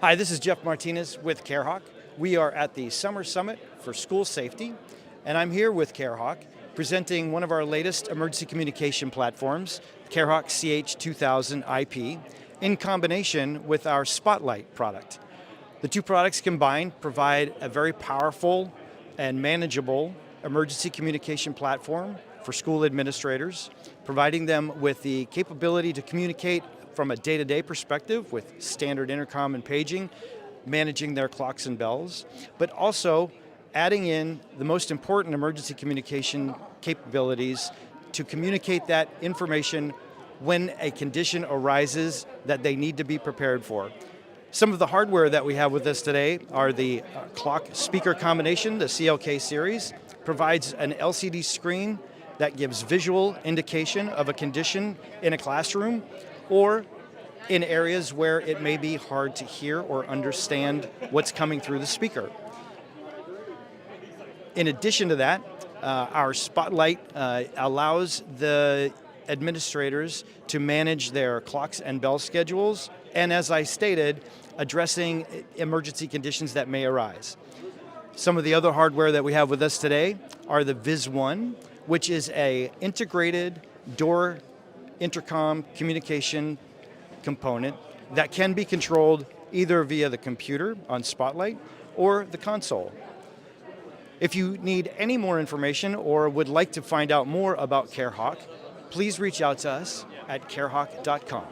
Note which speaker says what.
Speaker 1: Hi, this is Jeff Martinez with CareHawk. We are at the Summer Summit for School Safety, and I'm here with CareHawk presenting one of our latest emergency communication platforms, CareHawk CH2000IP, in combination with our Spotlight product. The two products combined provide a very powerful and manageable emergency communication platform for school administrators, providing them with the capability to communicate from a day-to-day perspective with standard intercom and paging, managing their clocks and bells, but also adding in the most important emergency communication capabilities to communicate that information when a condition arises that they need to be prepared for. Some of the hardware that we have with us today are the clock speaker combination, the CLK series, provides an LCD screen that gives visual indication of a condition in a classroom or in areas where it may be hard to hear or understand what's coming through the speaker. In addition to that, our Spotlight allows the administrators to manage their clocks and bell schedules, and as I stated, addressing emergency conditions that may arise. Some of the other hardware that we have with us today are the Viz1, which is an integrated door intercom communication component that can be controlled either via the computer on Spotlight or the console. If you need any more information or would like to find out more about CareHawk, please reach out to us at carehawk.com.